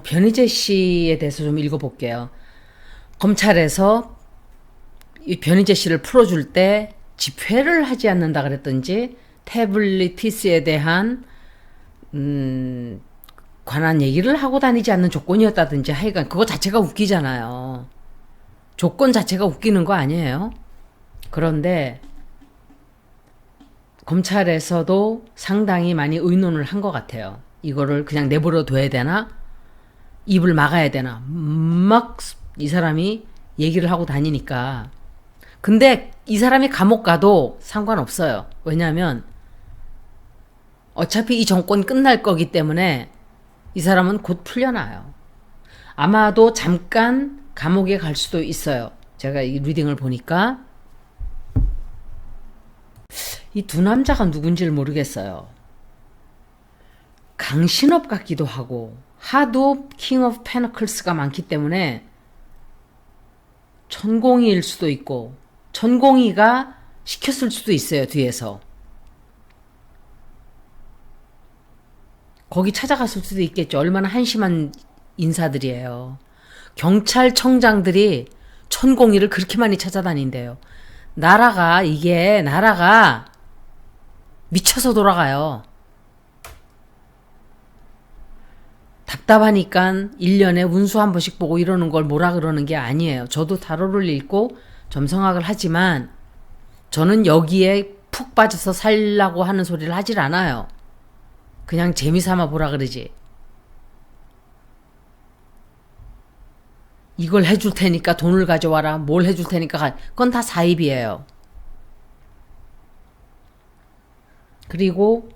변희재 씨에 대해서 좀 읽어볼게요. 검찰에서 이 변희재 씨를 풀어줄 때 집회를 하지 않는다 그랬던지 태블릿 PC에 대한 관한 얘기를 하고 다니지 않는 조건이었다든지 하여간 그거 자체가 웃기잖아요. 조건 자체가 웃기는 거 아니에요? 그런데 검찰에서도 상당히 많이 의논을 한 것 같아요. 이거를 그냥 내버려 둬야 되나? 입을 막아야 되나? 막 이 사람이 얘기를 하고 다니니까. 근데 이 사람이 감옥 가도 상관없어요. 왜냐하면 어차피 이 정권 끝날 거기 때문에 이 사람은 곧 풀려나요. 아마도 잠깐 감옥에 갈 수도 있어요. 제가 이 리딩을 보니까 이 두 남자가 누군지를 모르겠어요. 강신업 같기도 하고 하도 킹 오브 페너클스가 많기 때문에 천공이일 수도 있고 천공이가 시켰을 수도 있어요. 뒤에서 거기 찾아갔을 수도 있겠죠. 얼마나 한심한 인사들이에요. 경찰청장들이 천공이를 그렇게 많이 찾아다닌대요. 나라가 미쳐서 돌아가요. 답답하니까 1년에 운수 한 번씩 보고 이러는 걸 뭐라 그러는 게 아니에요. 저도 타로를 읽고 점성학을 하지만 저는 여기에 푹 빠져서 살라고 하는 소리를 하질 않아요. 그냥 재미삼아 보라 그러지. 이걸 해줄 테니까 돈을 가져와라. 뭘 해줄 테니까 그건 다 사입이에요. 그리고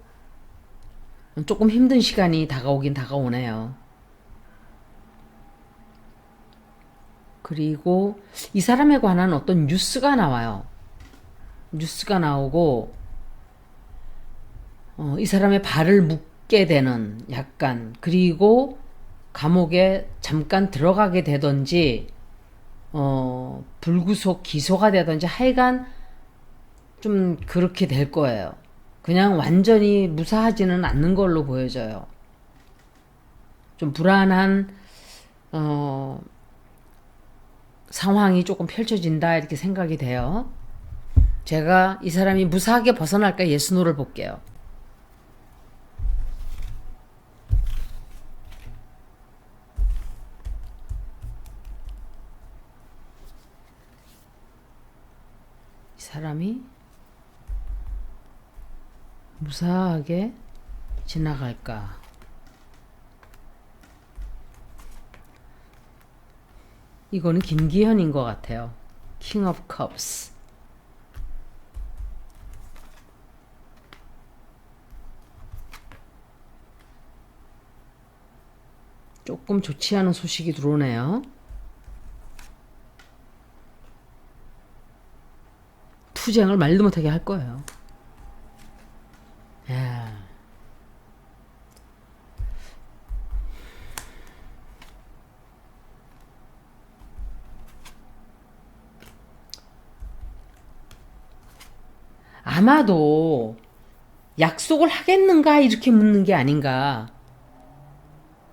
조금 힘든 시간이 다가오긴 다가오네요. 그리고 이 사람에 관한 어떤 뉴스가 나와요. 뉴스가 나오고 이 사람의 발을 묶게 되는 약간 그리고 감옥에 잠깐 들어가게 되던지 불구속 기소가 되던지 하여간 좀 그렇게 될 거예요. 그냥 완전히 무사하지는 않는 걸로 보여져요. 좀 불안한 상황이 조금 펼쳐진다 이렇게 생각이 돼요. 제가 이 사람이 무사하게 벗어날까 예스노를 볼게요. 이 사람이 무사하게 지나갈까? 이거는 김기현인 것 같아요. 킹 오브 컵스. 조금 좋지 않은 소식이 들어오네요. 투쟁을 말도 못하게 할 거예요. 야. 아마도 약속을 하겠는가 이렇게 묻는 게 아닌가.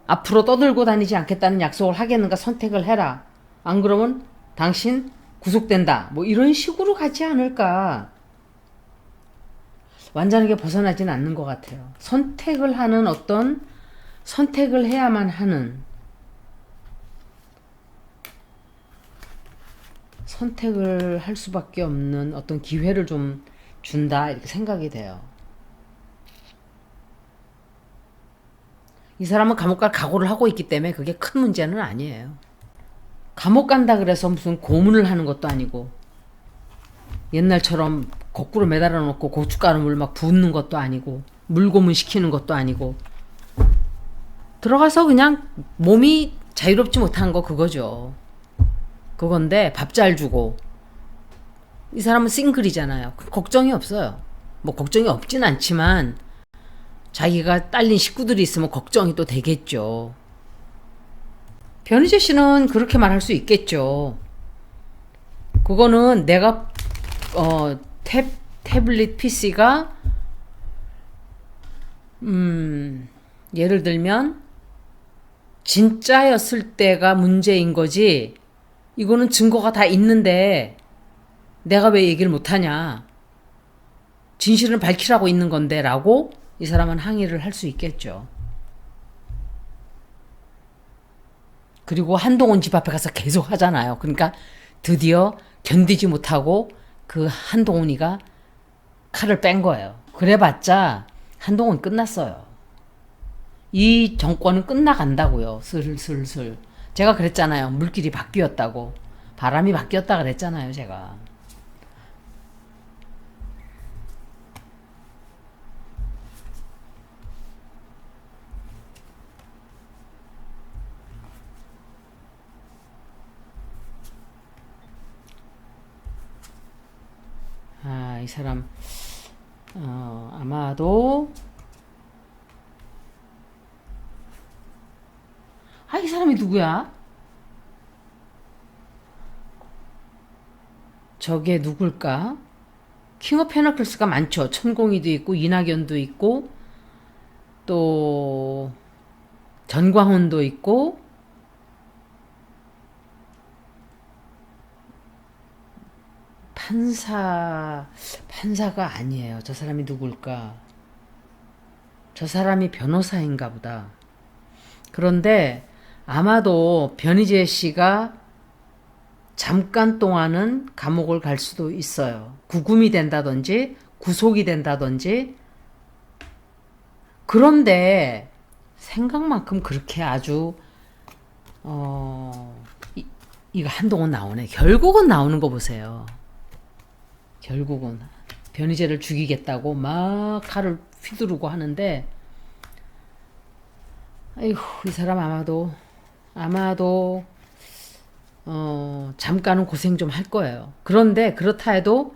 앞으로 떠들고 다니지 않겠다는 약속을 하겠는가 선택을 해라. 안 그러면 당신 구속된다. 뭐 이런 식으로 가지 않을까. 완전하게 벗어나진 않는 것 같아요. 선택을 하는 어떤 선택을 해야만 하는 선택을 할 수밖에 없는 어떤 기회를 좀 준다 이렇게 생각이 돼요. 이 사람은 감옥 갈 각오를 하고 있기 때문에 그게 큰 문제는 아니에요. 감옥 간다 그래서 무슨 고문을 하는 것도 아니고 옛날처럼 거꾸로 매달아 놓고 고춧가루물 막 붓는 것도 아니고 물고문 시키는 것도 아니고 들어가서 그냥 몸이 자유롭지 못한 거 그거죠. 그건데 밥 잘 주고 이 사람은 싱글이잖아요. 걱정이 없어요. 뭐 걱정이 없진 않지만 자기가 딸린 식구들이 있으면 걱정이 또 되겠죠. 변희재 씨는 그렇게 말할 수 있겠죠. 그거는 내가 태블릿 PC가 예를 들면 진짜였을 때가 문제인 거지. 이거는 증거가 다 있는데 내가 왜 얘기를 못하냐. 진실을 밝히라고 있는 건데 라고 이 사람은 항의를 할 수 있겠죠. 그리고 한동훈 집 앞에 가서 계속 하잖아요. 그러니까 드디어 견디지 못하고 그 한동훈이가 칼을 뺀 거예요. 그래봤자 한동훈 끝났어요. 이 정권은 끝나간다고요. 슬슬슬. 제가 그랬잖아요. 물길이 바뀌었다고. 바람이 바뀌었다 그랬잖아요. 제가. 아, 이 사람 아마도 이 사람이 누구야? 저게 누굴까? 킹 오브 페너클스가 많죠. 천공이도 있고 이낙연도 있고 또 전광훈도 있고 판사가 아니에요. 저 사람이 누굴까? 저 사람이 변호사인가 보다. 그런데 아마도 변희재 씨가 잠깐 동안은 감옥을 갈 수도 있어요. 구금이 된다든지 구속이 된다든지. 그런데 생각만큼 그렇게 아주 이거 한동훈 나오네. 결국은 나오는 거 보세요. 결국은 변희재를 죽이겠다고 막 칼을 휘두르고 하는데, 아이고, 이 사람 아마도 잠깐은 고생 좀 할 거예요. 그런데 그렇다 해도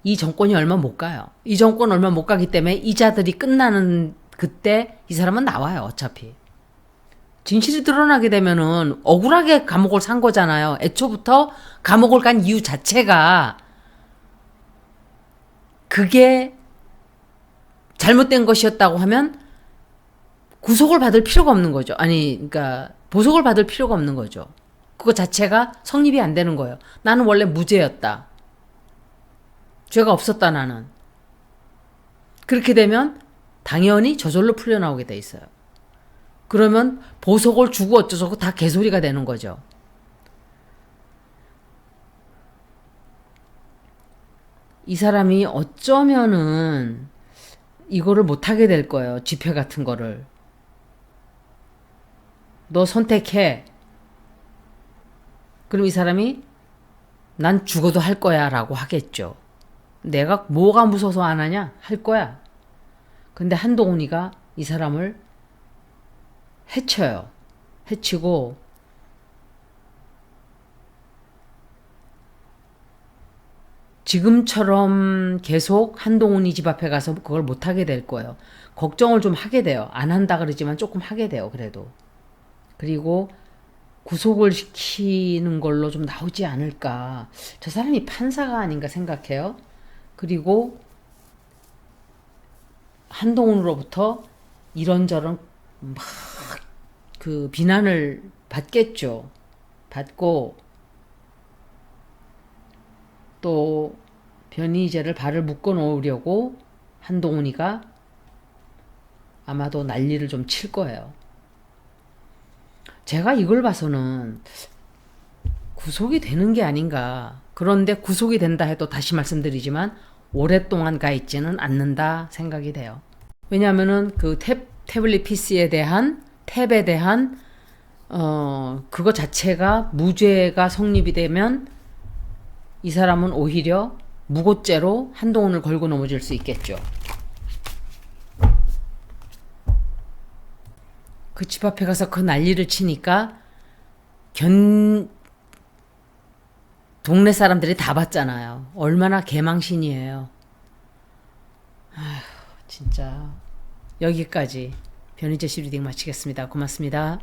이 정권이 얼마 못 가요. 이 정권 얼마 못 가기 때문에 이자들이 끝나는 그때 이 사람은 나와요. 어차피 진실이 드러나게 되면은 억울하게 감옥을 산 거잖아요. 애초부터 감옥을 간 이유 자체가 그게 잘못된 것이었다고 하면 구속을 받을 필요가 없는 거죠. 아니, 그러니까 보석을 받을 필요가 없는 거죠. 그거 자체가 성립이 안 되는 거예요. 나는 원래 무죄였다. 죄가 없었다 나는. 그렇게 되면 당연히 저절로 풀려나오게 돼 있어요. 그러면 보석을 주고 어쩌고 다 개소리가 되는 거죠. 이 사람이 어쩌면은 이거를 못하게 될 거예요. 집회 같은 거를. 너 선택해. 그럼 이 사람이 난 죽어도 할 거야 라고 하겠죠. 내가 뭐가 무서워서 안 하냐? 할 거야. 근데 한동훈이가 이 사람을 해쳐요. 해치고 지금처럼 계속 한동훈이 집 앞에 가서 그걸 못하게 될 거예요. 걱정을 좀 하게 돼요. 안 한다 그러지만 조금 하게 돼요. 그래도. 그리고 구속을 시키는 걸로 좀 나오지 않을까. 저 사람이 판사가 아닌가 생각해요. 그리고 한동훈으로부터 이런저런 막 그 비난을 받겠죠. 받고 또 변희재를 발을 묶어 놓으려고 한동훈이가 아마도 난리를 좀 칠 거예요. 제가 이걸 봐서는 구속이 되는 게 아닌가. 그런데 구속이 된다 해도 다시 말씀드리지만 오랫동안 가 있지는 않는다 생각이 돼요. 왜냐하면은 그 태블릿 PC에 대한 탭에 대한 그거 자체가 무죄가 성립이 되면 이 사람은 오히려 무고죄로 한동훈을 걸고 넘어질 수 있겠죠. 그 집 앞에 가서 그 난리를 치니까 동네 사람들이 다 봤잖아요. 얼마나 개망신이에요. 아휴, 진짜. 여기까지 변희재 씨 리딩 마치겠습니다. 고맙습니다.